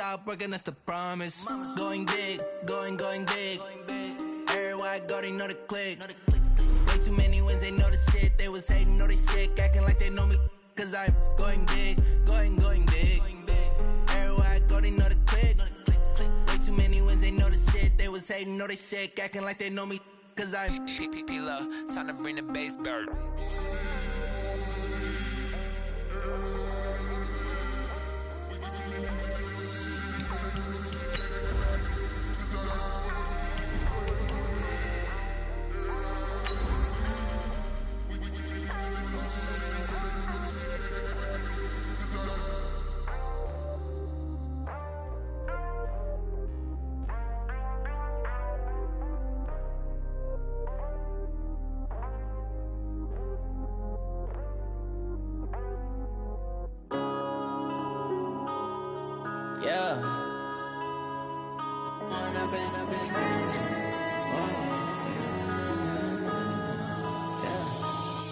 stop working, that's the promise. Going big, going big. Everywhere I go, they know the click. Way too many wins, they know the shit. They was hating, know they sick, acting like they know me. Cause I'm going big, going big. Everywhere I go, they know the click. Way too many wins, they know the shit. They was hating, know they sick, acting like they know me. Cause I'm P-P-P-Lo, time to bring the bass bird. Yeah.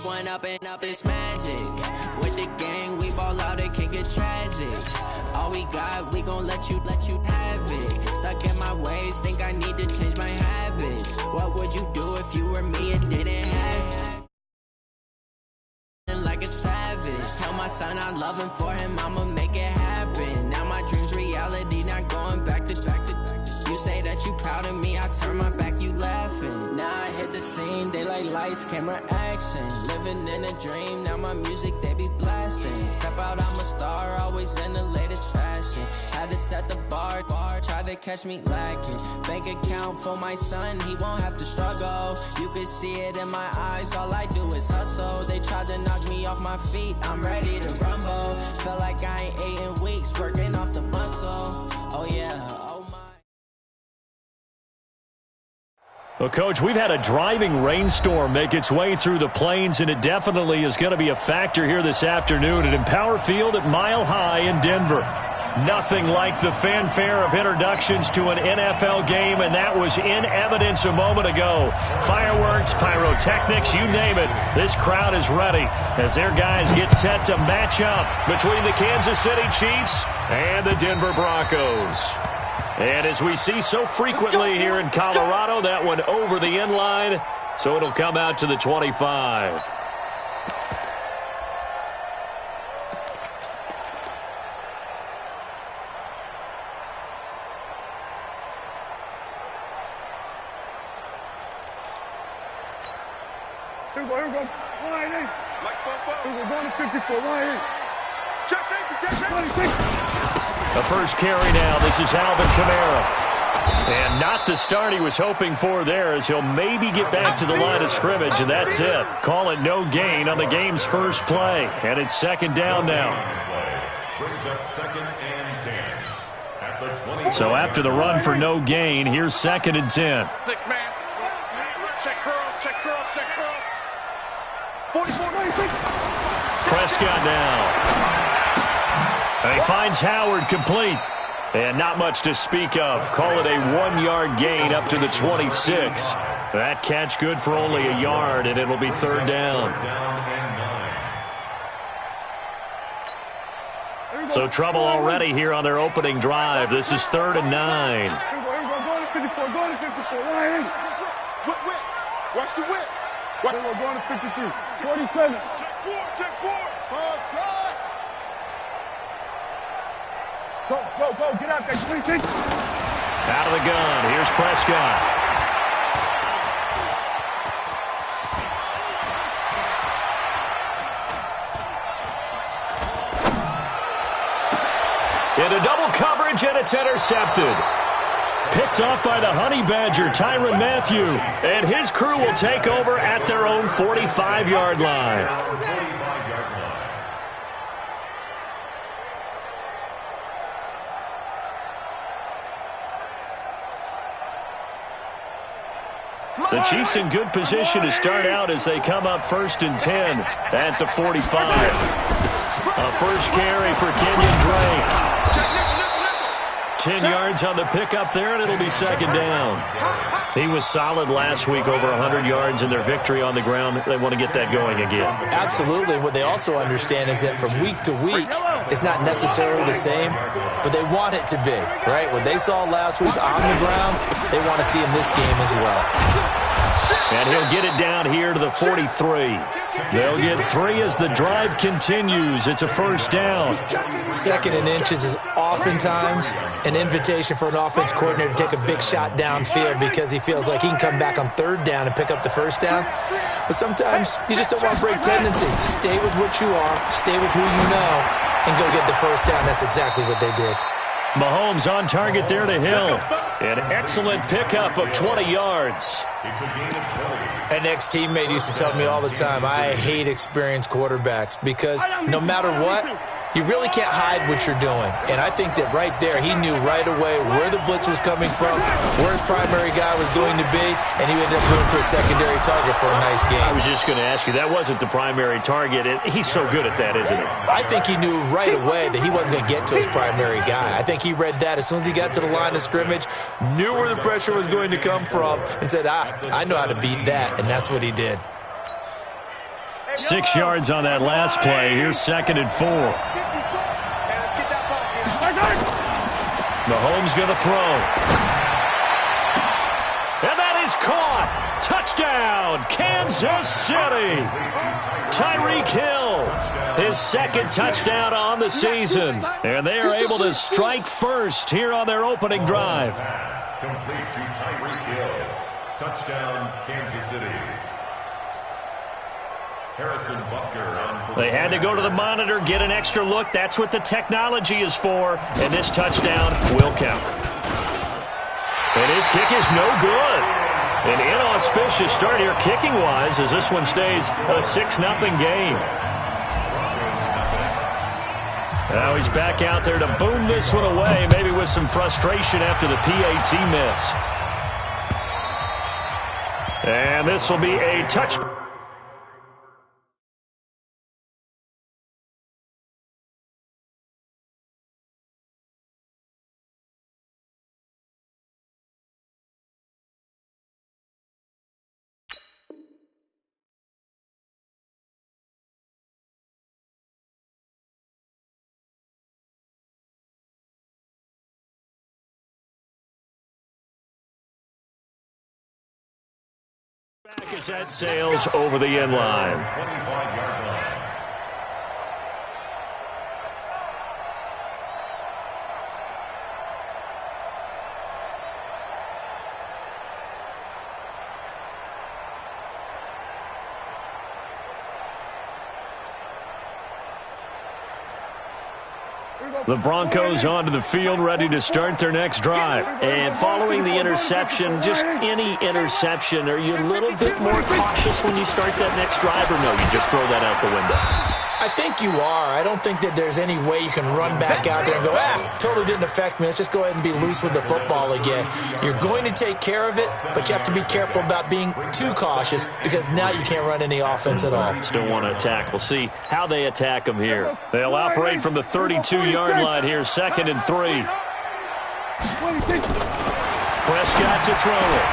One up and up is magic. With the gang, we ball out, it can get tragic. All we got, we gon' let you have it. Stuck in my ways, think I need to change my habits. What would you do if you were me and didn't have it? Like a savage. Tell my son I love him, for him I'ma make it happen. Now my dream's reality, not going back to. You say that you proud of me, I turn my back, you laughing. Now I hit the scene, they like lights, camera, action. Living in a dream, now my music they be blasting. Step out, I'm a star, always in the latest fashion. Had to set the bar, try to catch me lacking. Bank account for my son, he won't have to struggle. You can see it in my eyes, all I do is hustle. They tried to knock me off my feet, I'm ready to rumble. Feel like I ain't ate in weeks, working off the muscle. Oh yeah, oh my. Well, Coach, we've had a driving rainstorm make its way through the plains, and it definitely is going to be a factor here this afternoon at Empower Field at Mile High in Denver. Nothing like the fanfare of introductions to an NFL game, and that was in evidence a moment ago. Fireworks, pyrotechnics, you name it. This crowd is ready as their guys get set to match up between the Kansas City Chiefs and the Denver Broncos. And as we see so frequently here in Colorado, that one over the end line, so it'll come out to the 25. Here we go. Line in. We're going to 54. Line in. Check safety. The first carry now. This is Alvin Kamara. And not the start he was hoping for there, as he'll maybe get back to the line of scrimmage, and that's it. Call it no gain on the game's first play. And it's second down now. Brings up second and 10. At the 20. So after the run for no gain, here's second and 10. 6-man. Check curls. 44. Prescott now. And he finds Howard complete. And not much to speak of. Call it a 1-yard gain up to the 26. That catch good for only a yard, and it'll be third down. So trouble already here on their opening drive. This is 3rd and 9. Go to 54. Whip. Watch the whip. We're going to 53. 47. Check 4. Try. Go. Get out there. 26. Out of the gun. Here's Prescott. Into double coverage, and it's intercepted. Picked off by the Honey Badger, Tyrann Mathieu. And his crew will take over at their own 45-yard line. The Chiefs in good position to start out as they come up 1st and 10 at the 45. A first carry for Kenyon Drake. 10 yards on the pickup there, and it'll be second down. He was solid last week, over 100 yards in their victory on the ground. They want to get that going again. Absolutely. What they also understand is that from week to week, it's not necessarily the same, but they want it to be, right? What they saw last week on the ground, they want to see in this game as well. And he'll get it down here to the 43. They'll get 3 as the drive continues. It's a first down. 2nd and inches is oftentimes an invitation for an offense coordinator to take a big shot downfield because he feels like he can come back on 3rd down and pick up the first down. But sometimes you just don't want to break tendency. Stay with what you are, stay with who you know, and go get the first down. That's exactly what they did. Mahomes on target there to Hill. An excellent pickup of 20 yards. An ex-teammate used to tell me all the time, I hate experienced quarterbacks because no matter what, you really can't hide what you're doing. And I think that right there, he knew right away where the blitz was coming from, where his primary guy was going to be, and he ended up going to a secondary target for a nice game. I was just going to ask you, that wasn't the primary target. He's so good at that, isn't he? I think he knew right away that he wasn't going to get to his primary guy. I think he read that as soon as he got to the line of scrimmage, knew where the pressure was going to come from, and said, I know how to beat that, and that's what he did. 6 yards on that last play. Here's 2nd and 4. Mahomes going to throw. And that is caught. Touchdown, Kansas City. Tyreek Hill, his 2nd touchdown on the season. And they are able to strike first here on their opening drive. Complete to Tyreek Hill. Touchdown, Kansas City. Harrison Butker. They had to go to the monitor, get an extra look. That's what the technology is for. And this touchdown will count. And his kick is no good. An inauspicious start here kicking-wise as this one stays a 6-0 game. Now he's back out there to boom this one away, maybe with some frustration after the PAT miss. And this will be a touchdown. Back as that sails over the end line. 25-yard line. The Broncos onto the field, ready to start their next drive. And following the interception, just any interception, are you a little bit more cautious when you start that next drive, or no, you just throw that out the window? I think you are. I don't think that there's any way you can run back out there and go, totally didn't affect me. Let's just go ahead and be loose with the football again. You're going to take care of it, but you have to be careful about being too cautious because now you can't run any offense at all. Still want to attack. We'll see how they attack them here. They'll operate from the 32-yard line here, 2nd and 3. Prescott to throw it.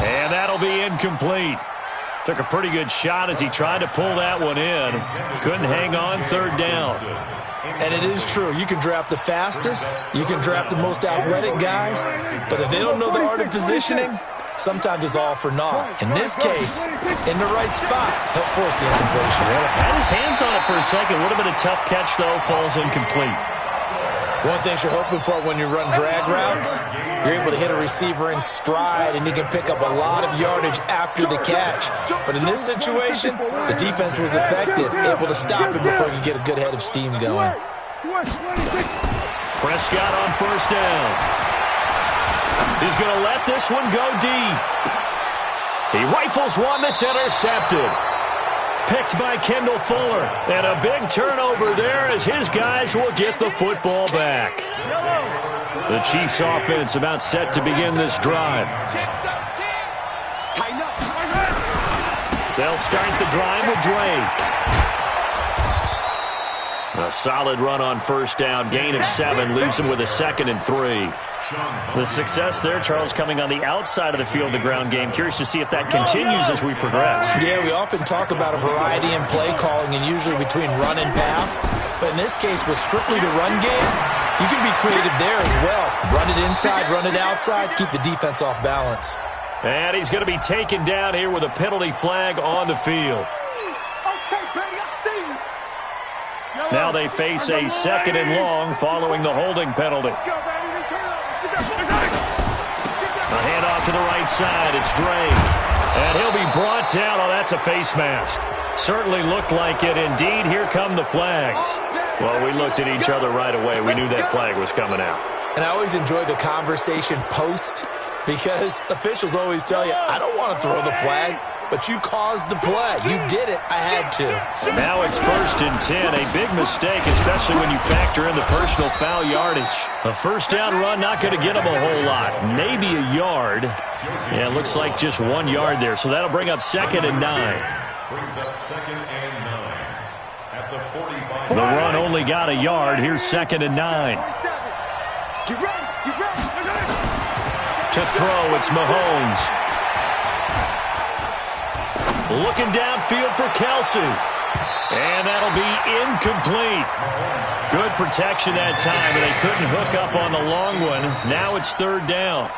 And that'll be incomplete. Took a pretty good shot as he tried to pull that one in. Couldn't hang on, 3rd down. And it is true. You can draft the fastest. You can draft the most athletic guys. But if they don't know the art of positioning, sometimes it's all for naught. In this case, in the right spot, help force the incompletion. Had his hands on it for a second. Would have been a tough catch, though. Falls incomplete. One thing you're hoping for when you run drag routes, you're able to hit a receiver in stride, and he can pick up a lot of yardage after the catch. But in this situation, the defense was effective, able to stop him before he could get a good head of steam going. Prescott on 1st down. He's going to let this one go deep. He rifles one that's intercepted. Picked by Kendall Fuller. And a big turnover there as his guys will get the football back. The Chiefs offense about set to begin this drive. They'll start the drive with Drake. A solid run on first down. Gain of 7 leaves him with a 2nd and 3. The success there, Charles, coming on the outside of the field, the ground game. Curious to see if that continues as we progress. Yeah, we often talk about a variety in play calling and usually between run and pass. But in this case, with strictly the run game, you can be creative there as well. Run it inside, run it outside, keep the defense off balance. And he's going to be taken down here with a penalty flag on the field. Now they face a 2nd and long following the holding penalty. A handoff to the right side. It's Dre. And he'll be brought down. Oh, that's a face mask. Certainly looked like it. Indeed, here come the flags. Well, we looked at each other right away. We knew that flag was coming out. And I always enjoy the conversation post because officials always tell you, I don't want to throw the flag, but you caused the play. You did it. I had to. Now it's 1st and 10. A big mistake, especially when you factor in the personal foul yardage. A first down run, not going to get him a whole lot. Maybe a yard. Yeah, it looks like just 1 yard there. So that'll bring up 2nd and 9. Brings up 2nd and 9. At the 45. The run only got a yard. Here's 2nd and 9. To throw, it's Mahomes. Looking downfield for Kelsey. And that'll be incomplete. Good protection that time, and they couldn't hook up on the long one. Now it's 3rd down.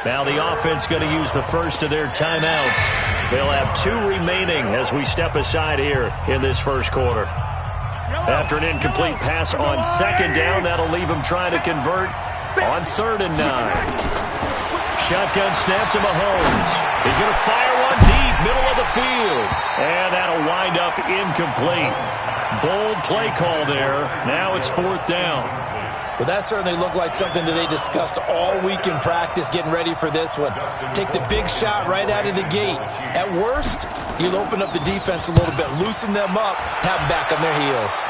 Now the offense going to use the first of their timeouts. They'll have 2 remaining as we step aside here in this first quarter. After an incomplete pass on 2nd down, that'll leave him trying to convert on 3rd and 9. Shotgun snap to Mahomes. He's going to fire one deep, middle of the field. And that'll wind up incomplete. Bold play call there. Now it's 4th down. Well, that certainly looked like something that they discussed all week in practice getting ready for this one. Take the big shot right out of the gate. At worst, you'll open up the defense a little bit, loosen them up, have them back on their heels.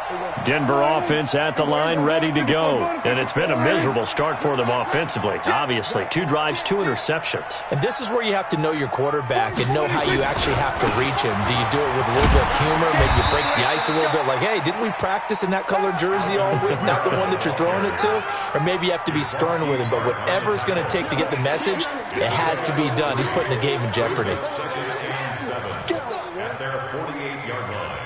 45. Denver offense at the line, ready to go. And it's been a miserable start for them offensively, obviously. 2 drives, 2 interceptions. And this is where you have to know your quarterback and know how you actually have to reach him. Do you do it with a little bit of humor? Maybe you break the ice a little bit like, hey, didn't we practice in that colored jersey all week? Not the one that you're throwing it to? Or maybe you have to be stern with him. But whatever it's going to take to get the message, it has to be done. He's putting the game in jeopardy. At their 48-yard line.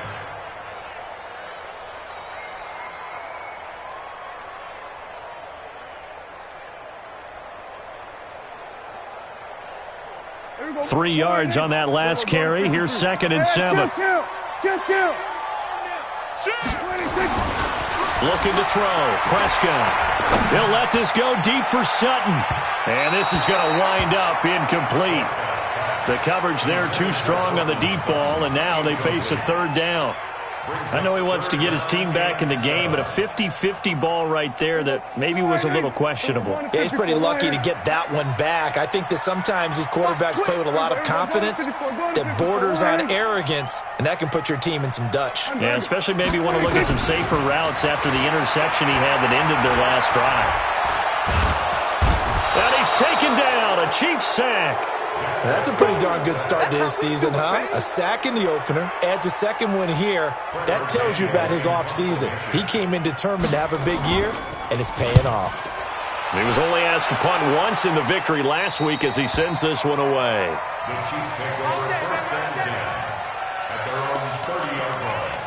Three yards on that last carry. Here's 2nd and 7. Looking to throw. Prescott. He'll let this go deep for Sutton. And this is going to wind up incomplete. The coverage there too strong on the deep ball, and now they face a 3rd down. I know he wants to get his team back in the game, but a 50-50 ball right there that maybe was a little questionable. Yeah, he's pretty lucky to get that one back. I think that sometimes these quarterbacks play with a lot of confidence that borders on arrogance, and that can put your team in some Dutch. Yeah, especially maybe want to look at some safer routes after the interception he had that ended their last drive. And he's taken down, a Chiefs sack. That's a pretty darn good start to his season, huh? A sack in the opener, adds a 2nd one here. That tells you about his offseason. He came in determined to have a big year, and it's paying off. He was only asked to punt once in the victory last week as he sends this one away. The Chiefs take over 1st and 10 at their own 30-yard line.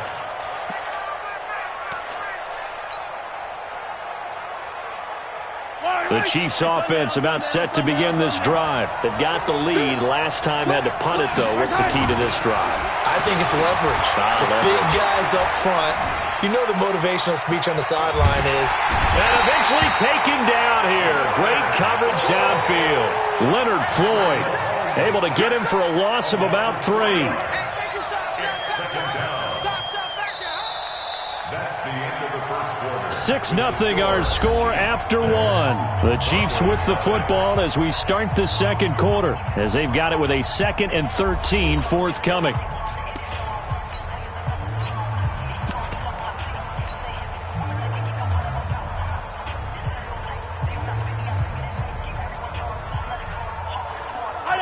The Chiefs offense about set to begin this drive. They've got the lead. Last time had to punt it, though. What's the key to this drive? I think it's leverage. The big guys up front. You know the motivational speech on the sideline is. And eventually taken down here. Great coverage downfield. Leonard Floyd able to get him for a loss of about 3. That's the end of the first quarter. 6-0 our score after one. The Chiefs with the football as we start the second quarter, as they've got it with a 2nd and 13 forthcoming.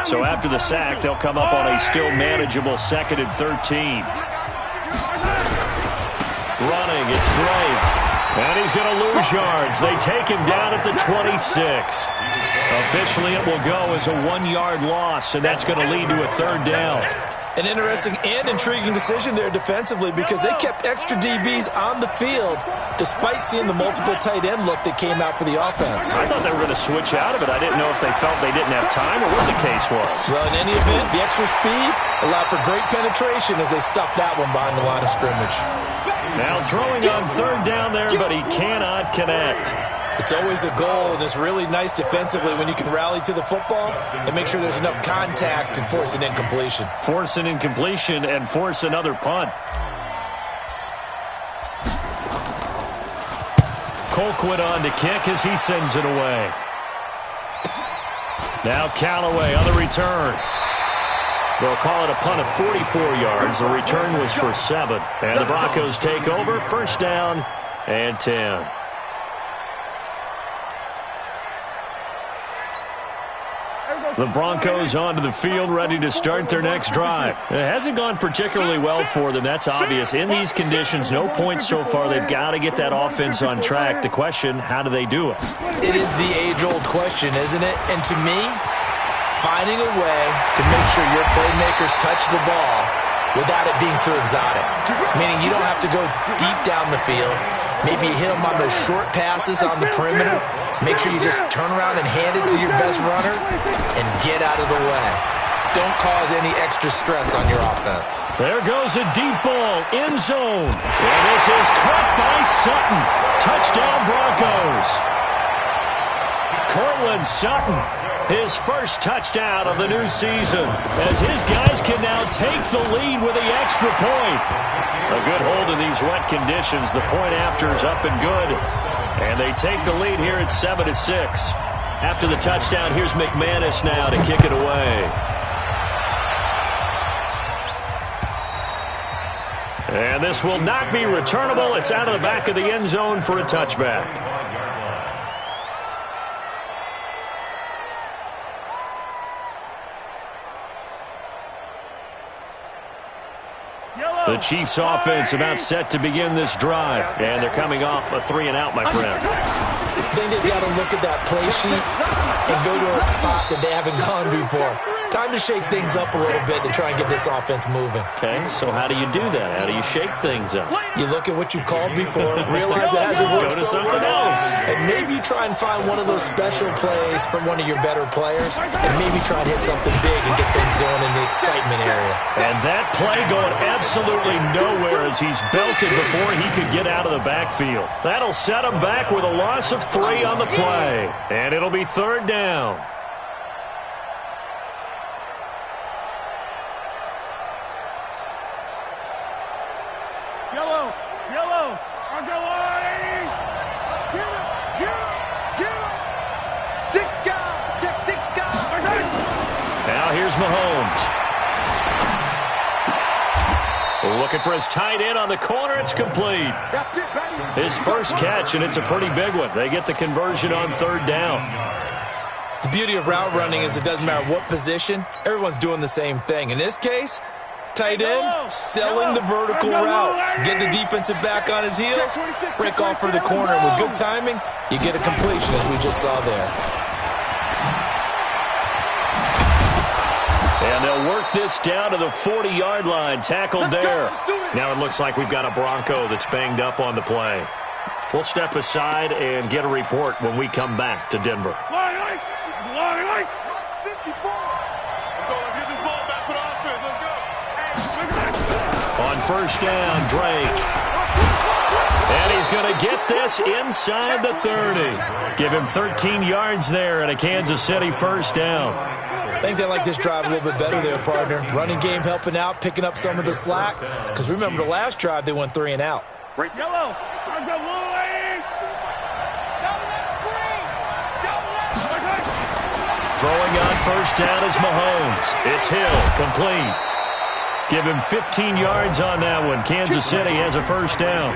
So after the sack, they'll come up on a still manageable 2nd and 13. Running, it's Drake. And he's going to lose yards. They take him down at the 26. Officially, it will go as a 1-yard loss, and that's going to lead to a 3rd down. An interesting and intriguing decision there defensively because they kept extra DBs on the field despite seeing the multiple tight end look that came out for the offense. I thought they were going to switch out of it. I didn't know if they felt they didn't have time or what the case was. Well, in any event, the extra speed allowed for great penetration as they stuffed that one behind the line of scrimmage. Now throwing on 3rd down there, but he cannot connect. It's always a goal, and it's really nice defensively when you can rally to the football and make sure there's enough contact and force an incompletion. Force an incompletion and force another punt. Colquitt on to kick as he sends it away. Now Callaway on the return. They'll call it a punt of 44 yards. The return was for 7. And the Broncos take over. 1st down and 10. The Broncos onto the field, ready to start their next drive. It hasn't gone particularly well for them. That's obvious. In these conditions, no points so far. They've got to get that offense on track. The question, how do they do it? It is the age-old question, isn't it? And to me, finding a way to make sure your playmakers touch the ball without it being too exotic. Meaning you don't have to go deep down the field. Maybe you hit them on those short passes on the perimeter. Make sure you just turn around and hand it to your best runner and get out of the way. Don't cause any extra stress on your offense. There goes a deep ball, end zone. And this is caught by Sutton. Touchdown Broncos. Cortland Sutton, his first touchdown of the new season, as his guys can now take the lead with the extra point. A good hold in these wet conditions. The point after is up and good. And they take the lead here at 7-6. After the touchdown, here's McManus now to kick it away. And this will not be returnable. It's out of the back of the end zone for a touchback. The Chiefs offense about set to begin this drive. And they're coming off a 3-and-out, my friend. I think they've got to look at that play sheet and go to a spot that they haven't gone before. Time to shake things up a little bit to try and get this offense moving. Okay, so how do you do that? How do you shake things up? You look at what you've called before, realize it hasn't worked so well, and maybe try and find one of those special plays from one of your better players, and maybe try and hit something big and get things going in the excitement area. And that play going absolutely nowhere as he's belted before he could get out of the backfield. That'll set him back with a loss of 3 on the play, and it'll be 3rd down. Here's Mahomes. Looking for his tight end on the corner. It's complete. His first catch, and it's a pretty big one. They get the conversion on 3rd down. The beauty of route running is it doesn't matter what position. Everyone's doing the same thing. In this case, tight end, selling the vertical route. Get the defensive back on his heels, break off for the corner. With good timing, you get a completion, as we just saw there. And they'll work this down to the 40-yard line. Tackled there. Now it looks like we've got a Bronco that's banged up on the play. We'll step aside and get a report when we come back to Denver. Let's get this ball back for the offense. Let's go. On 1st down, Drake. And he's going to get this inside the 30. Give him 13 yards there and a Kansas City 1st down. I think they like this drive a little bit better there, partner. Running game helping out, picking up some of the slack. Because remember, the last drive, they went 3-and-out. Right there. Yellow. Let's go, blue lane. Throwing on first down is Mahomes. It's Hill, complete. Give him 15 yards on that one. Kansas City has a first down.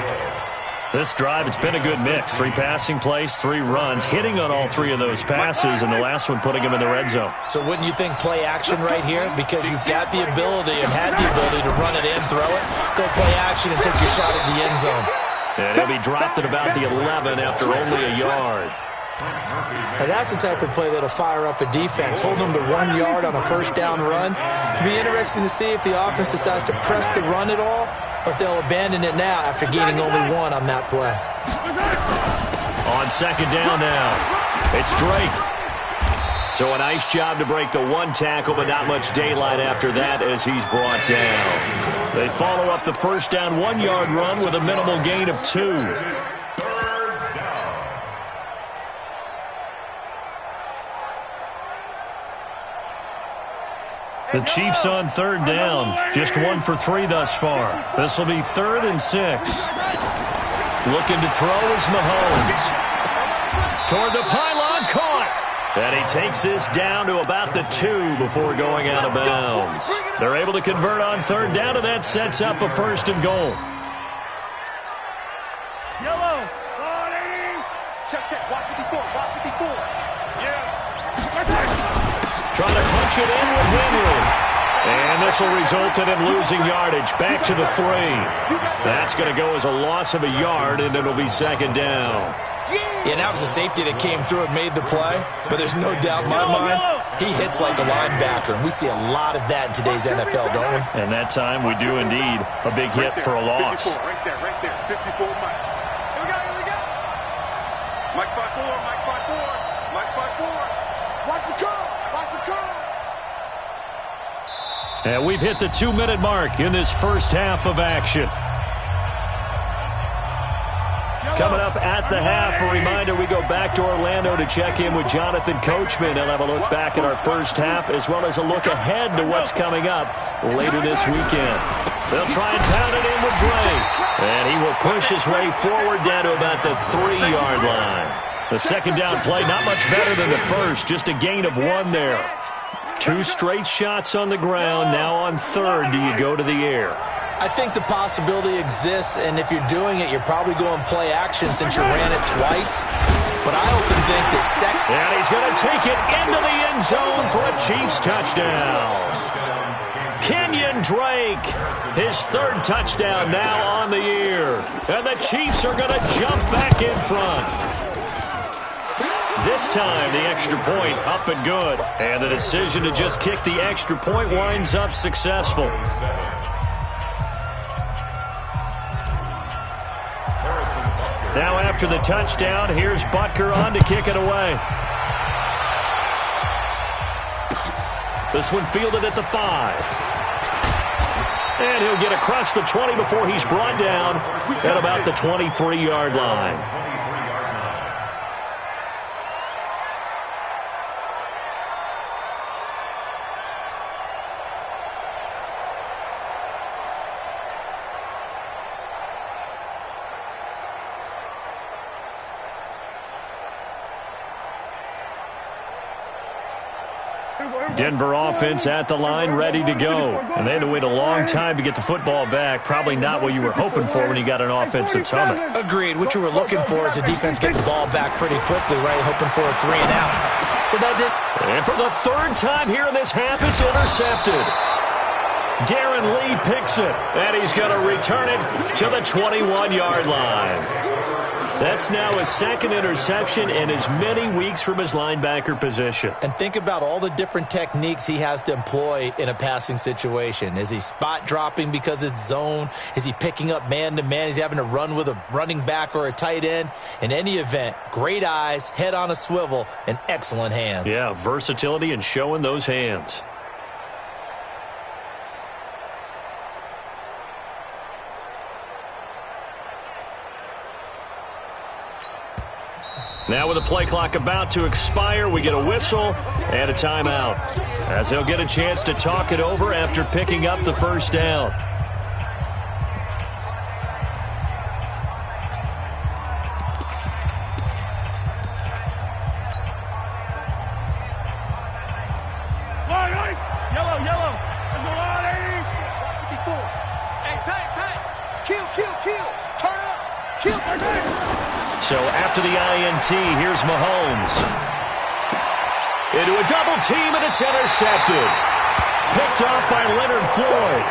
This drive, it's been a good mix. 3 passing plays, 3 runs, hitting on all 3 of those passes, and the last one putting him in the red zone. So wouldn't you think play action right here? Because you've got the ability and had the ability to run it in, throw it, go play action and take your shot at the end zone. And he'll be dropped at about the 11 after only a yard. And that's the type of play that'll fire up a defense. Hold them to 1 yard on a first down run. It'll be interesting to see if the offense decides to press the run at all, or if they'll abandon it now after gaining only 1 on that play. On second down now, it's Drake. So a nice job to break the 1 tackle, but not much daylight after that as he's brought down. They follow up the first down 1-yard run with a minimal gain of 2. The Chiefs on third down. Just 1 for 3 thus far. This will be 3rd and 6. Looking to throw is Mahomes. Toward the pylon, caught. And he takes this down to about the 2 before going out of bounds. They're able to convert on third down, and that sets up a 1st and goal. Yellow. Check. Watch 54. Trying to punch it in with Henry. And this will result in him losing yardage. Back to the 3. That's going to go as a loss of a yard, and it'll be 2nd down. Yeah, that was a safety that came through and made the play. But there's no doubt in my mind, he hits like a linebacker. And we see a lot of that in today's NFL, don't we? And that time we do indeed. A big hit for a loss. 54, right there. 54, Mike. Here we go. Mike 5-4. Watch the curl. And we've hit the 2-minute mark in this first half of action. Coming up at the half, a reminder, we go back to Orlando to check in with Jonathan Coachman. He'll have a look back at our first half as well as a look ahead to what's coming up later this weekend. They'll try and pound it in with Drake. And he will push his way forward down to about the 3-yard line. The second down play, not much better than the first, just a gain of 1 there. 2 straight shots on the ground. Now on third, do you go to the air? I think the possibility exists, and if you're doing it, you're probably going play action since you ran it twice. But I often think the second... And he's going to take it into the end zone for a Chiefs touchdown. Kenyon Drake, his 3rd touchdown now on the year. And the Chiefs are going to jump back in front. This time, the extra point up and good. And the decision to just kick the extra point winds up successful. Now after the touchdown, here's Butker on to kick it away. This one fielded at the 5. And he'll get across the 20 before he's brought down at about the 23-yard line. Denver offense at the line, ready to go. And they had to wait a long time to get the football back. Probably not what you were hoping for when you got an offense that's humming. Agreed. What you were looking for is the defense get the ball back pretty quickly, right? Hoping for a 3 and out. So that did. And for the 3rd time here in this half, it's intercepted. Darren Lee picks it, and he's going to return it to the 21-yard line. That's now his 2nd interception in as many weeks from his linebacker position. And think about all the different techniques he has to employ in a passing situation. Is he spot dropping because it's zone? Is he picking up man-to-man? Is he having to run with a running back or a tight end? In any event, great eyes, head on a swivel, and excellent hands. Yeah, versatility and showing those hands. Now with the play clock about to expire, we get a whistle and a timeout, as he'll get a chance to talk it over after picking up the first down. So after the INT, here's Mahomes. Into a double team, and it's intercepted. Picked off by Leonard Floyd.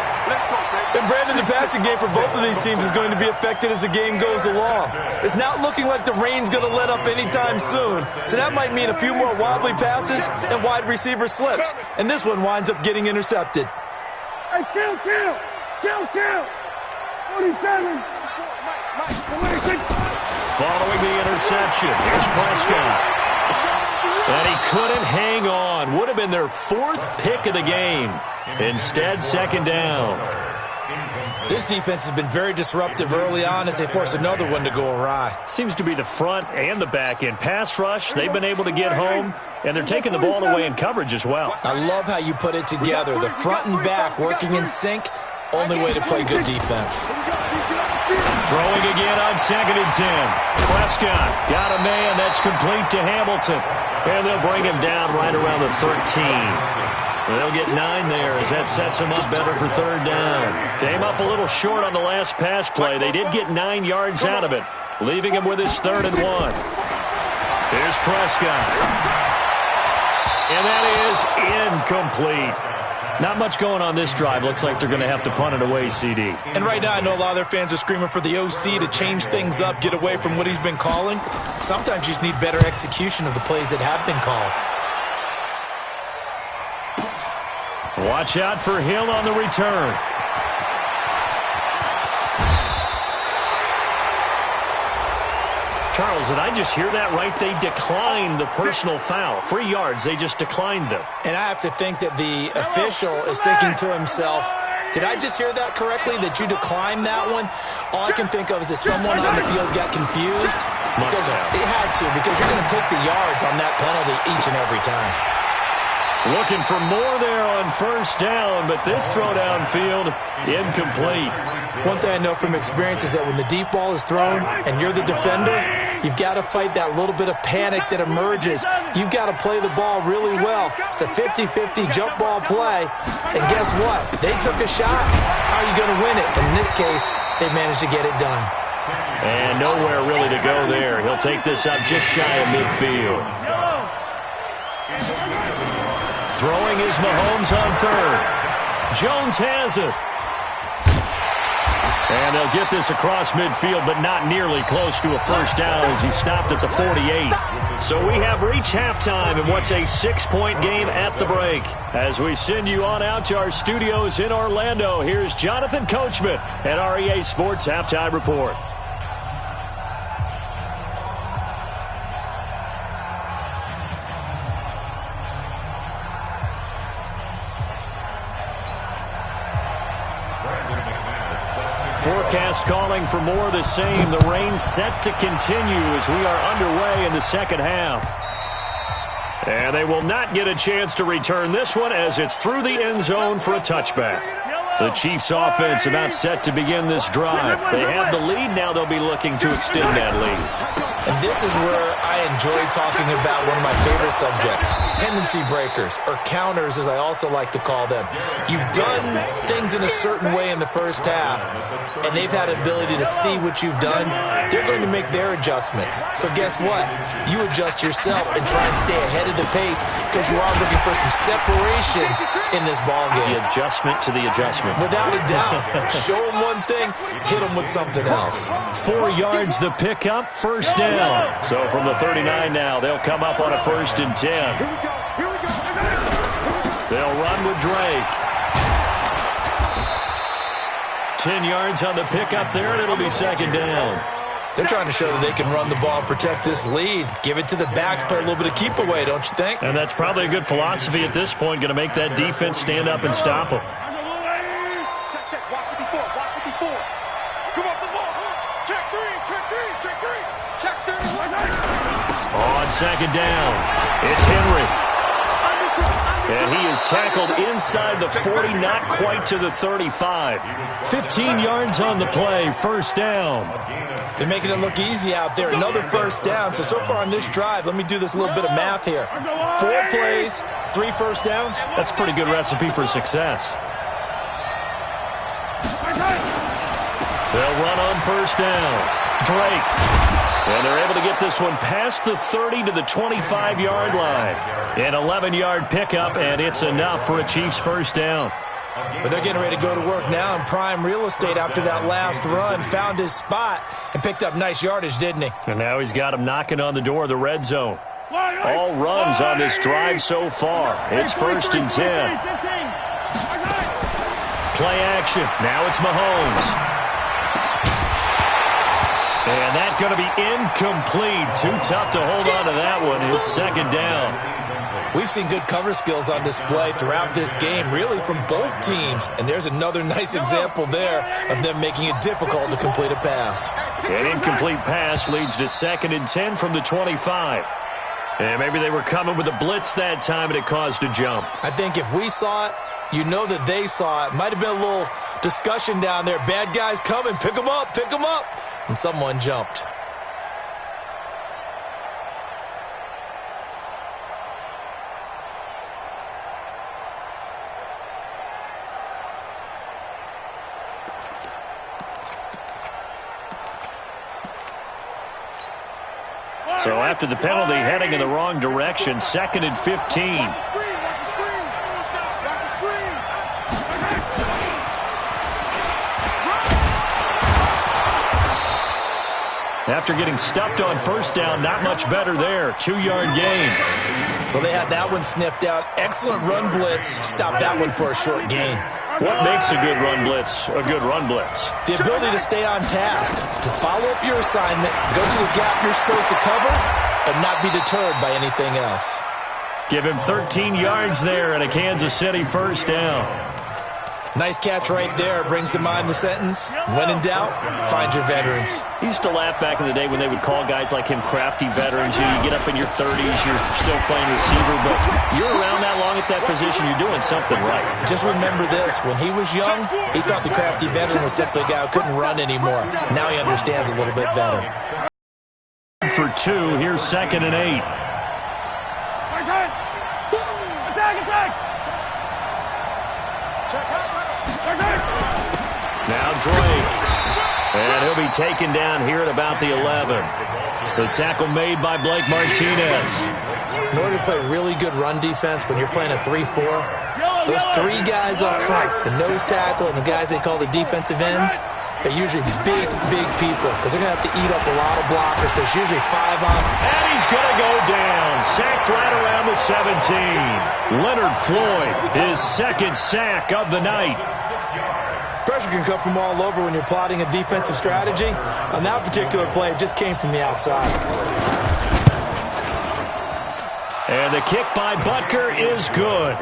And Brandon, the passing game for both of these teams is going to be affected as the game goes along. It's not looking like the rain's going to let up anytime soon. So that might mean a few more wobbly passes and wide receiver slips. And this one winds up getting intercepted. Hey, kill! 47. Following the interception, here's Prescott. And he couldn't hang on. Would have been their 4th pick of the game. Instead, 2nd down. This defense has been very disruptive early on as they force another one to go awry. Seems to be the front and the back end. Pass rush, they've been able to get home, and they're taking the ball away in coverage as well. I love how you put it together. The front and back working in sync. Only way to play good defense. Throwing again on 2nd and 10. Prescott got a man. That's complete to Hamilton. And they'll bring him down right around the 13. They'll get 9 there as that sets them up better for 3rd down. Came up a little short on the last pass play. They did get 9 yards out of it, leaving him with his 3rd and 1. Here's Prescott. And that is incomplete. Not much going on this drive. Looks like they're going to have to punt it away, CD. And right now, I know a lot of their fans are screaming for the OC to change things up, get away from what he's been calling. Sometimes you just need better execution of the plays that have been called. Watch out for Hill on the return. Charles, did I just hear that right? They declined the personal foul. 3 yards, they just declined them. And I have to think that the official is thinking to himself, did I just hear that correctly, that you declined that one? All I can think of is that someone on the field got confused. Because it had to, because you're going to take the yards on that penalty each and every time. Looking for more there on 1st down, but this throw downfield, incomplete. One thing I know from experience is that when the deep ball is thrown and you're the defender, you've got to fight that little bit of panic that emerges. You've got to play the ball really well. It's a 50-50 jump ball play. And guess what? They took a shot. How are you going to win it? And in this case, they managed to get it done. And nowhere really to go there. He'll take this up just shy of midfield. Throwing is Mahomes on 3rd. Jones has it. And they'll get this across midfield, but not nearly close to a 1st down as he stopped at the 48. So we have reached halftime in what's a 6-point game at the break. As we send you on out to our studios in Orlando, here's Jonathan Coachman at REA Sports Halftime Report. Forecast calling for more of the same. The rain set to continue as we are underway in the 2nd half. And they will not get a chance to return this one as it's through the end zone for a touchback. The Chiefs offense about set to begin this drive. They have the lead. Now they'll be looking to extend that lead. And this is where I enjoy talking about one of my favorite subjects, tendency breakers, or counters as I also like to call them. You've done things in a certain way in the first half, and they've had an ability to see what you've done. They're going to make their adjustments. So guess what? You adjust yourself and try and stay ahead of the pace because you are looking for some separation in this ball game. The adjustment to the adjustment. Without a doubt. Show them one thing, hit them with something else. 4 yards the pickup, 1st down. So from the 39 now, they'll come up on a 1st and 10. They'll run with Drake. 10 yards on the pickup there, and it'll be 2nd down. They're trying to show that they can run the ball and protect this lead. Give it to the backs, play a little bit of keep away, don't you think? And that's probably a good philosophy at this point, going to make that defense stand up and stop them. On 2nd down, it's Henry. And he is tackled inside the 40, not quite to the 35. 15 yards on the play, 1st down. They're making it look easy out there. Another 1st down. So far on this drive, let me do this little bit of math here. 4 plays, 3 1st downs. That's a pretty good recipe for success. They'll run on 1st down. Drake. And they're able to get this one past the 30 to the 25-yard line. An 11-yard pickup, and it's enough for a Chiefs first down. But they're getting ready to go to work now in prime real estate after that last run. Found his spot and picked up nice yardage, didn't he? And now he's got him knocking on the door of the red zone. All runs on this drive so far. It's 1st and 10. Play action. Now it's Mahomes. And that's going to be incomplete. Too tough to hold on to that one. It's 2nd down. We've seen good cover skills on display throughout this game, really from both teams. And there's another nice example there of them making it difficult to complete a pass. An incomplete pass leads to 2nd and 10 from the 25. And maybe they were coming with a blitz that time and it caused a jump. I think if we saw it, you know that they saw it. Might have been a little discussion down there. Bad guys coming. Pick them up. Pick them up. And someone jumped. So after the penalty, heading in the wrong direction, 2nd and 15. After getting stuffed on first down, not much better there. 2-yard gain. Well, they had that one sniffed out. Excellent run blitz. Stopped that one for a short gain. What makes a good run blitz a good run blitz? The ability to stay on task, to follow up your assignment, go to the gap you're supposed to cover, and not be deterred by anything else. Give him 13 yards there and a Kansas City first down. Nice catch right there. Brings to mind the sentence, when in doubt, find your veterans. He used to laugh back in the day when they would call guys like him crafty veterans. You get up in your 30s, you're still playing receiver, but you're around that long at that position, you're doing something right. Just remember this. When he was young, he thought the crafty veteran was simply a guy who couldn't run anymore. Now he understands a little bit better. For 2, here's 2nd and 8. Now Drake. And he'll be taken down here at about the 11. The tackle made by Blake Martinez. In order to play really good run defense when you're playing a 3-4, those 3 guys up front, the nose tackle and the guys they call the defensive ends, they're usually big people because they're going to have to eat up a lot of blockers. There's usually 5 on. And he's going to go down. Sacked right around the 17. Leonard Floyd, his 2nd sack of the night. Pressure can come from all over when you're plotting a defensive strategy. On that particular play, it just came from the outside. And the kick by Butker is good.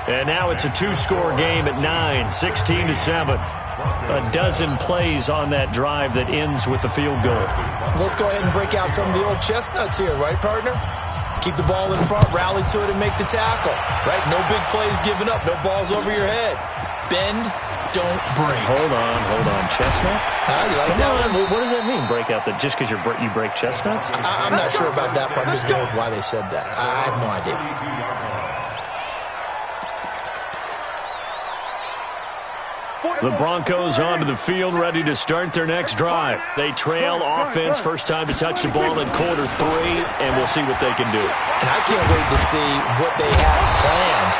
And now it's a 2-score game at 9, 16-7. A dozen plays on that drive that ends with the field goal. Let's go ahead and break out some of the old chestnuts here, right, partner? Keep the ball in front, rally to it, and make the tackle. Right? No big plays given up, no balls over your head. Bend, don't break. Hold on. Chestnuts? You like that one? What does that mean, break out? That just because you break chestnuts? I'm not sure about that, but I'm just going with why they said that. I have no idea. The Broncos onto the field, ready to start their next drive. They trail offense, first time to touch the ball in quarter 3, and we'll see what they can do. And I can't wait to see what they have planned,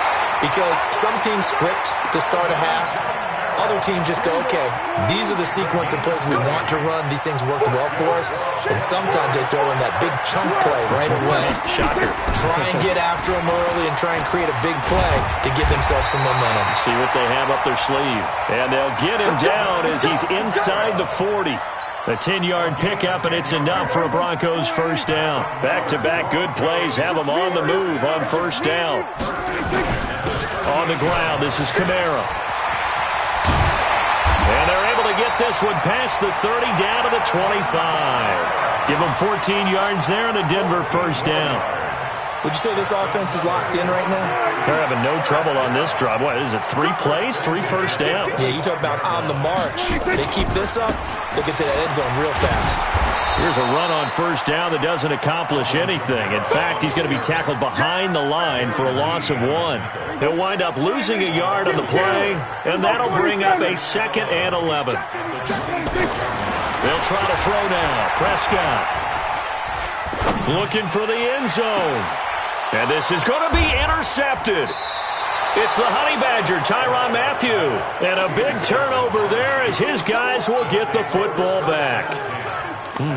because some teams script to start a half. Other teams just go, okay, these are the sequence of plays we want to run. These things worked well for us. And sometimes they throw in that big chunk play right away. Shocker. Try and get after them early and try and create a big play to give themselves some momentum. See what they have up their sleeve. And they'll get him down as he's inside the 40. A 10-yard pickup, and it's enough for a Broncos first down. Back-to-back good plays have them on the move on first down. On the ground, this is Kamara. And they're able to get this one past the 30 down to the 25. Give them 14 yards there and a Denver first down. Would you say this offense is locked in right now? They're having no trouble on this drive. What is it, 3 plays, 3 first downs? Yeah, you talk about on the march. They keep this up, they'll get to that end zone real fast. Here's a run on first down that doesn't accomplish anything. In fact, he's going to be tackled behind the line for a loss of 1. He'll wind up losing a yard on the play, and that'll bring up a 2nd and 11. They'll try to throw now. Prescott looking for the end zone. And this is going to be intercepted. It's the Honey Badger, Tyrann Mathieu. And a big turnover there as his guys will get the football back.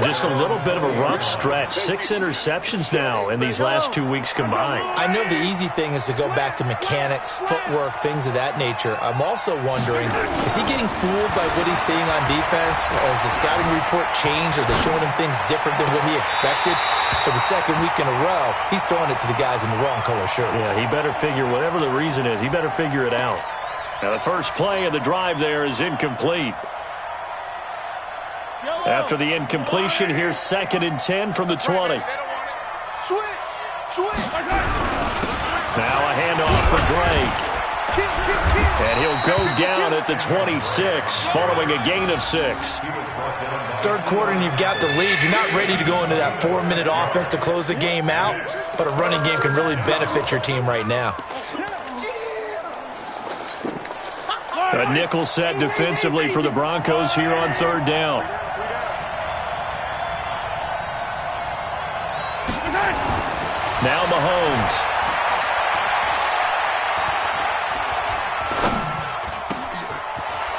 Just a little bit of a rough stretch. 6 interceptions now in these last 2 weeks combined. I know the easy thing is to go back to mechanics, footwork, things of that nature. I'm also wondering, is he getting fooled by what he's seeing on defense? Has the scouting report changed? Are they showing him things different than what he expected? For the second week in a row, he's throwing it to the guys in the wrong color shirts. Yeah, he better figure, whatever the reason is, he better figure it out. Now the first play of the drive there is incomplete. After the incompletion, here's 2nd and 10 from the 20. Now a handoff for Drake. And he'll go down at the 26, following a gain of 6. Third quarter and you've got the lead. You're not ready to go into that 4-minute offense to close the game out, but a running game can really benefit your team right now. A nickel set defensively for the Broncos here on 3rd down. Now Mahomes.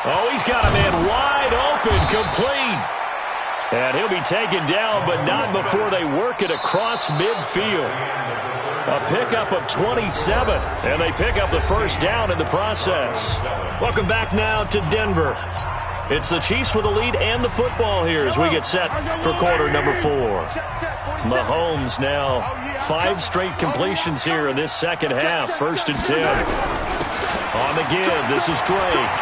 Oh, he's got a man wide open, complete. And he'll be taken down, but not before they work it across midfield. A pickup of 27, and they pick up the first down in the process. Welcome back now to Denver. It's the Chiefs with the lead and the football here as we get set for quarter number 4. Mahomes now 5 straight completions here in this second half. 1st and 10. On the give, this is Drake.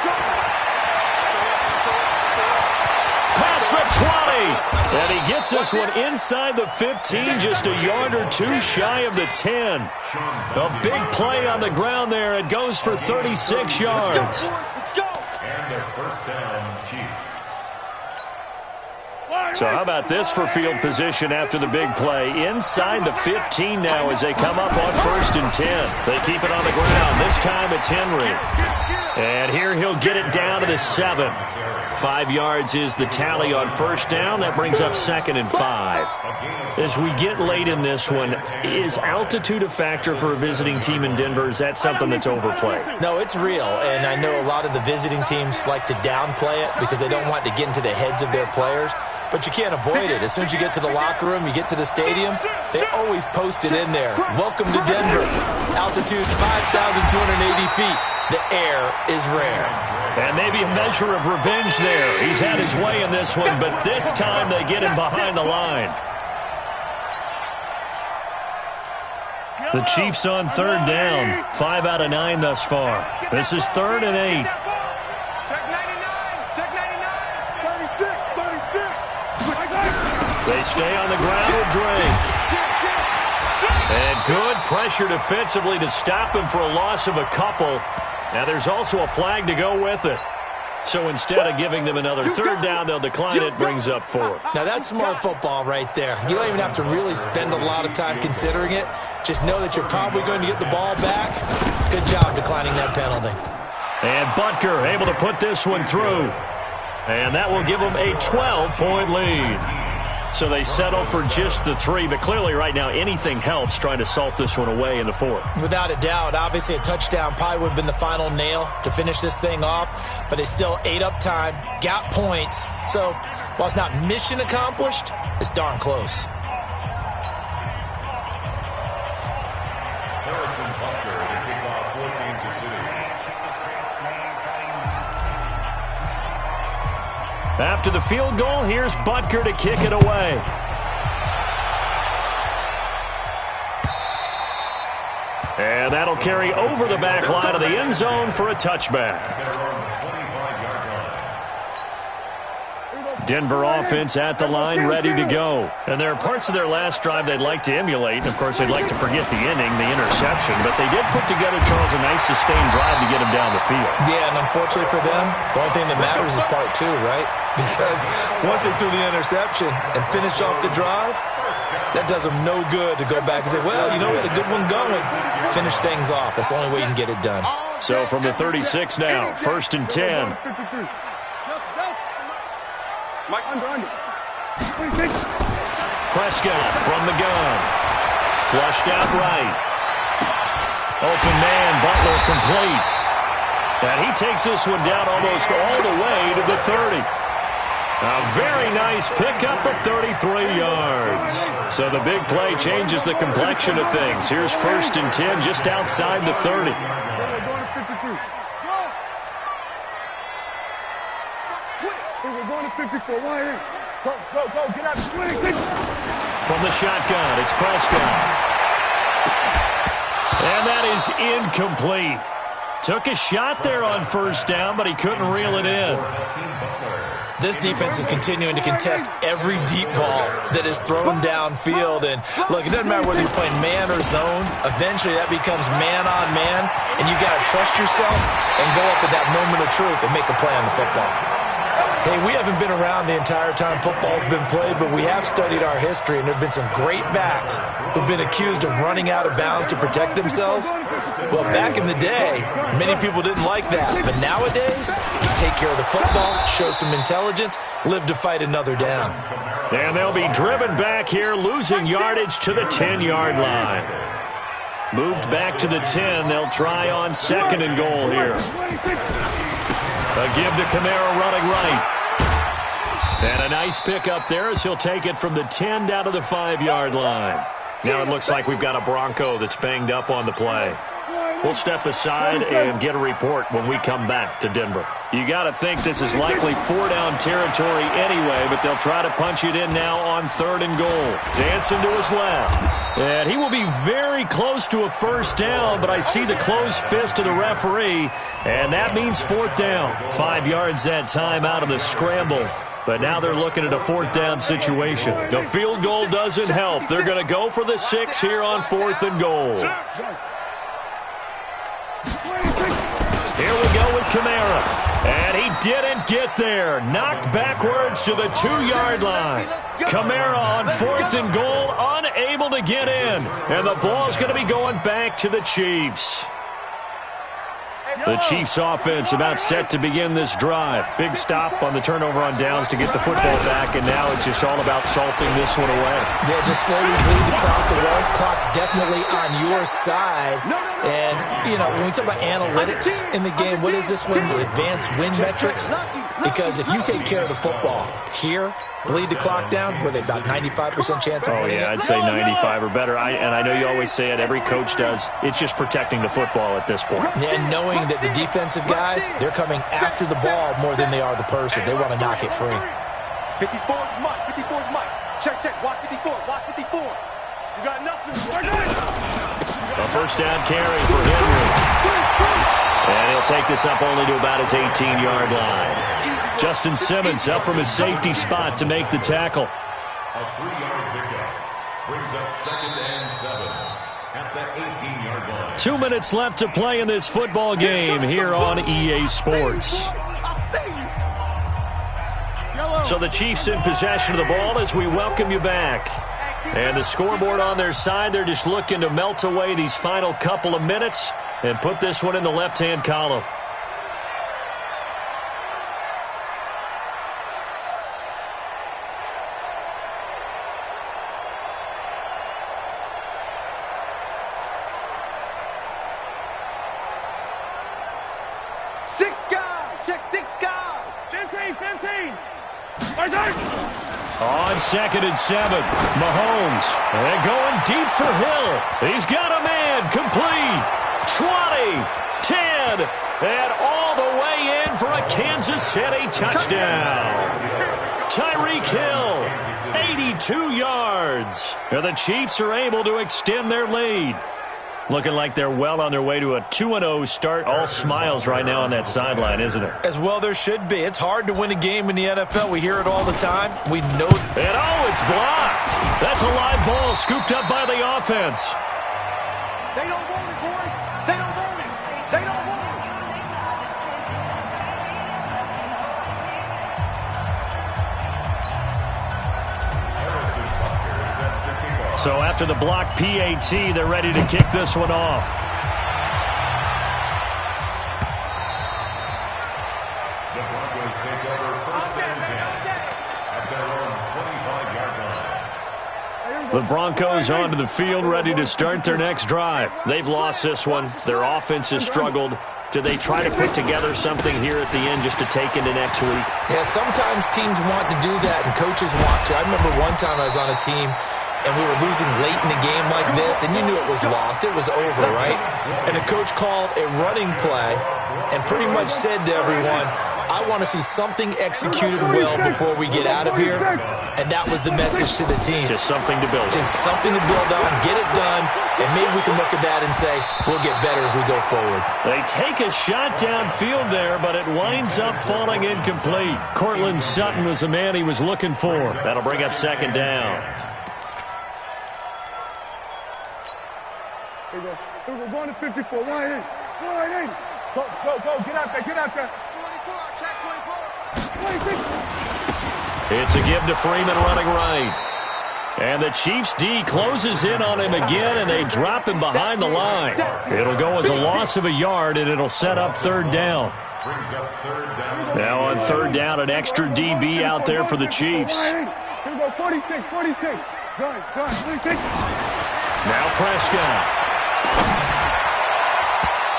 Past the 20. And he gets this one inside the 15, just a yard or 2 shy of the 10. A big play on the ground there. It goes for 36 yards. And their first down, Chiefs. So how about this for field position after the big play? Inside the 15 now as they come up on 1st and 10. They keep it on the ground. This time it's Henry. And here he'll get it down to the 7. 5 yards is the tally on 1st down. That brings up 2nd and 5. As we get late in this one, is altitude a factor for a visiting team in Denver? Is that something that's overplayed? No, it's real, and I know a lot of the visiting teams like to downplay it because they don't want to get into the heads of their players, but you can't avoid it. As soon as you get to the locker room, you get to the stadium, they always post it in there. Welcome to Denver. Altitude 5,280 feet. The air is rare. And maybe a measure of revenge there. He's had his way in this one, but this time they get him behind the line. The Chiefs on 3rd down. 5 out of 9 thus far. This is 3rd and 8. Check 99. Check 99. 36. They stay on the ground with Drake. And good pressure defensively to stop him for a loss of a couple. Now there's also a flag to go with it. So instead of giving them another 3rd down, they'll decline it, brings up 4. Now that's smart football right there. You don't even have to really spend a lot of time considering it. Just know that you're probably going to get the ball back. Good job declining that penalty. And Butker able to put this one through. And that will give them a 12-point lead. So they settle for just the 3, but clearly right now anything helps trying to salt this one away in the 4th. Without a doubt, obviously a touchdown probably would have been the final nail to finish this thing off, but they still ate up time, got points. So while it's not mission accomplished, it's darn close. After the field goal, here's Butker to kick it away. And that'll carry over the back line of the end zone for a touchback. Denver offense at the line, ready to go. And there are parts of their last drive they'd like to emulate. And, of course, they'd like to forget the inning, the interception. But they did put together, Charles, a nice sustained drive to get him down the field. Yeah, and unfortunately for them, the only thing that matters is part 2, right? Because once they threw the interception and finished off the drive, that does them no good to go back and say, well, you know, we had a good one going. Finish things off. That's the only way you can get it done. So from the 36 now, 1st and 10. Under. 26. Prescott from the gun. Flushed out right. Open man, Butler complete. And he takes this one down almost all the way to the 30. A very nice pickup of 33 yards. So the big play changes the complexion of things. Here's 1st and 10 just outside the 30. We're going to 54. Why here? Go, get out. 26. From the shotgun, it's Prescott. And that is incomplete. Took a shot there on 1st down, but he couldn't reel it in. This defense is continuing to contest every deep ball that is thrown downfield. And, look, it doesn't matter whether you're playing man or zone. Eventually, that becomes man-on-man, and you got to trust yourself and go up at that moment of truth and make a play on the football. Hey, we haven't been around the entire time football's been played, but we have studied our history, and there have been some great backs who've been accused of running out of bounds to protect themselves. Well, back in the day, many people didn't like that. But nowadays, you take care of the football, show some intelligence, live to fight another down. And they'll be driven back here, losing yardage to the 10-yard line. Moved back to the 10. They'll try on 2nd and goal here. A give to Kamara running right. And a nice pickup there as he'll take it from the 10 down to the 5-yard line. Now it looks like we've got a Bronco that's banged up on the play. We'll step aside and get a report when we come back to Denver. You got to think this is likely 4-down territory anyway, but they'll try to punch it in now on 3rd and goal. Dancing to his left. And he will be very close to a 1st down, but I see the closed fist of the referee, and that means 4th down. 5 yards that time out of the scramble. But now they're looking at a 4th down situation. The field goal doesn't help. They're going to go for the 6 here on 4th and goal. Here we go with Kamara. And he didn't get there. Knocked backwards to the 2-yard line. Kamara on 4th and goal, unable to get in. And the ball's going to be going back to the Chiefs. The Chiefs offense about set to begin this drive. Big stop on the turnover on downs to get the football back, and now it's just all about salting this one away. Yeah, just slowly bleed the clock away. Clock's definitely on your side. And, you know, when we talk about analytics in the game, what is this one? The advanced win metrics? Because if you take care of the football here, bleed the clock down, with about 95% chance of winning. Oh, yeah, I'd say 95 or better. And I know you always say it, every coach does. It's just protecting the football at this point. Yeah, and knowing that the defensive guys, they're coming after the ball more than they are the person. They want to knock it free. 54 is Mike. 54 is Mike. Check. Watch 54. Watch 54. You got nothing. A 1st down carry for Henry. And he'll take this up only to about his 18-yard line. Justin Simmons up from his safety spot to make the tackle. A 3-yard pickup brings up 2nd and 7 at the 18-yard line. 2 minutes left to play in this football game here on EA Sports. So the Chiefs in possession of the ball as we welcome you back. And the scoreboard on their side, they're just looking to melt away these final couple of minutes and put this one in the left-hand column. On 2nd and 7, Mahomes. And going deep for Hill. He's got a man complete. 20, 10, and all the way in for a Kansas City touchdown. Tyreek Hill, 82 yards. And the Chiefs are able to extend their lead. Looking like they're well on their way to a 2-0 start. All smiles right now on that sideline, isn't it? As well there should be. It's hard to win a game in the NFL. We hear it all the time. We know. And oh, it's blocked. That's a live ball scooped up by the offense. They don't want it, boys. They don't want it. They don't want it. So after the block PAT, they're ready to kick this one off. The Broncos take over 1st and 10 The Broncos onto the field, ready to start their next drive. They've lost this one. Their offense has struggled. Do they try to put together something here at the end just to take into next week? Yeah, sometimes teams want to do that, and coaches want to. I remember one time I was on a team, and we were losing late in a game like this, and you knew it was lost. It was over, right? And the coach called a running play and pretty much said to everyone, I want to see something executed well before we get out of here. And that was the message to the team. Just something to build on. Just something to build on, get it done, and maybe we can look at that and say, we'll get better as we go forward. They take a shot downfield there, but it winds up falling incomplete. Cortland Sutton was the man he was looking for. That'll bring up second down. Here we go. Here we go. Going to 54. 180. 180. Go, get out there, get out there. 24, check 24. 26. It's a give to Freeman running right. And the Chiefs D closes in on him again, and they drop him behind the line. It'll go as a loss of a yard, and it'll set up third down. Now on third down, an extra DB out there for the Chiefs. Here we go, 46. Gun, 46. Now Prescott.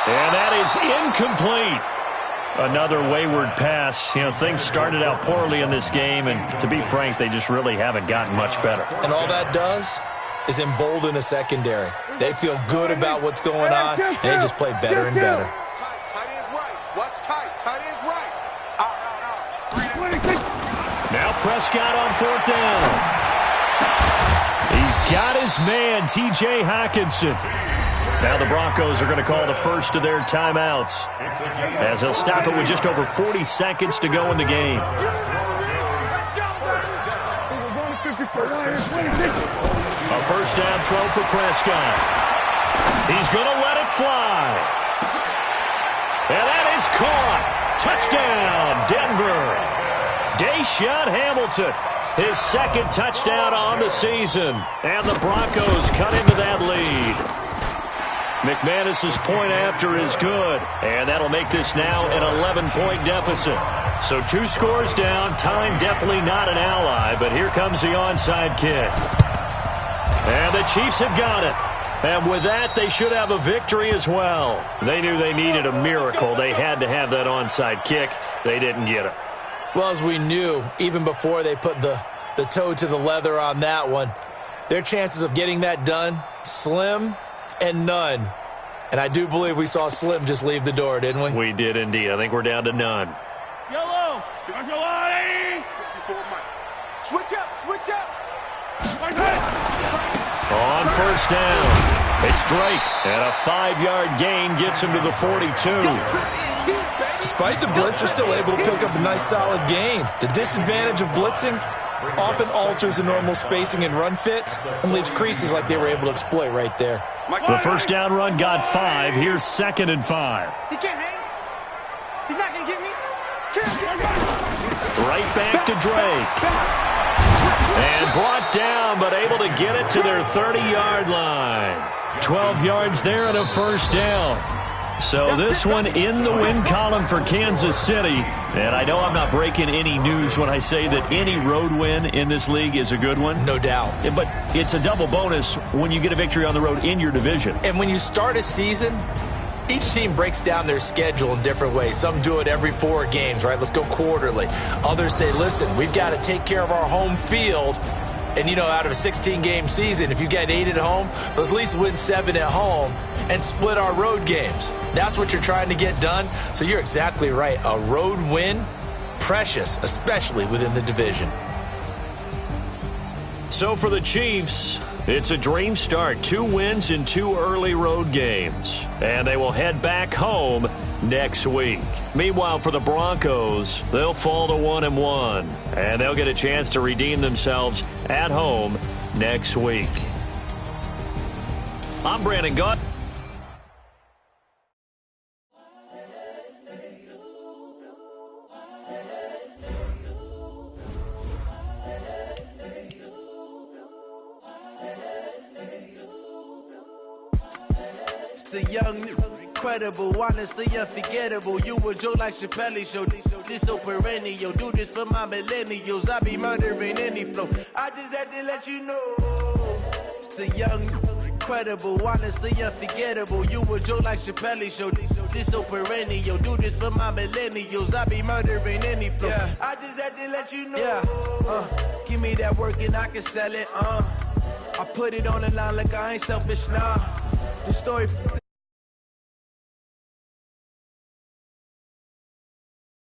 And that is incomplete. Another wayward pass. You know, things started out poorly in this game, and to be frank, they just really haven't gotten much better. And all that does is embolden a secondary. They feel good about what's going on, and they just play better and better. Tight end's right. Watch tight. Tight end's right. Out. 26. Now Prescott on fourth down. He's got his man, T.J. Hockenson. Now the Broncos are going to call the first of their timeouts, as they'll stop it with just over 40 seconds to go in the game. A first down throw for Prescott. He's going to let it fly. And that is caught. Touchdown, Denver. Deshaun Hamilton, his second touchdown on the season. And the Broncos cut into that lead. McManus's point after is good, and that'll make this now an 11-point deficit. So 2 scores down, time definitely not an ally, but here comes the onside kick. And the Chiefs have got it. And with that, they should have a victory as well. They knew they needed a miracle. They had to have that onside kick. They didn't get it. Well, as we knew, even before they put the toe to the leather on that one, their chances of getting that done, slim and none. And I do believe we saw Slim just leave the door, didn't we? We did indeed. I think we're down to none. Yellow. Switch up. On first down, it's Drake. And a 5-yard gain gets him to the 42. Despite the blitz, they're still able to pick up a nice, solid gain. The disadvantage of blitzing often alters the normal spacing and run fits and leaves creases like they were able to exploit right there. The first down run got 5. Here's 2nd and 5. He can't hang. He's not going to get me. Right back to Drake. And brought down, but able to get it to their 30-yard line. 12 yards there and a first down. So this one in the win column for Kansas City. And I know I'm not breaking any news when I say that any road win in this league is a good one. No doubt. But it's a double bonus when you get a victory on the road in your division. And when you start a season, each team breaks down their schedule in different ways. Some do it every 4 games, right? Let's go quarterly. Others say, listen, we've got to take care of our home field. And, you know, out of a 16-game season, if you get 8 at home, let's at least win 7 at home and split our road games. That's what you're trying to get done. So you're exactly right. A road win, precious, especially within the division. So for the Chiefs, it's a dream start. 2 wins in 2 early road games. And they will head back home next week. Meanwhile, for the Broncos, they'll fall to 1-1. And they'll get a chance to redeem themselves at home next week. I'm Brandon Gott. The young, incredible, honestly unforgettable. You a joke like Chappelle Show. This so perennial. Do this for my millennials. I be murdering any flow. I just had to let you know. The young, incredible, honestly unforgettable. You a joke like Chappelle Show. This so perennial. Do this for my millennials. I be murdering any flow. Yeah. I just had to let you know. Yeah. Give me that work and I can sell it. I put it on the line like I ain't selfish, nah. The story.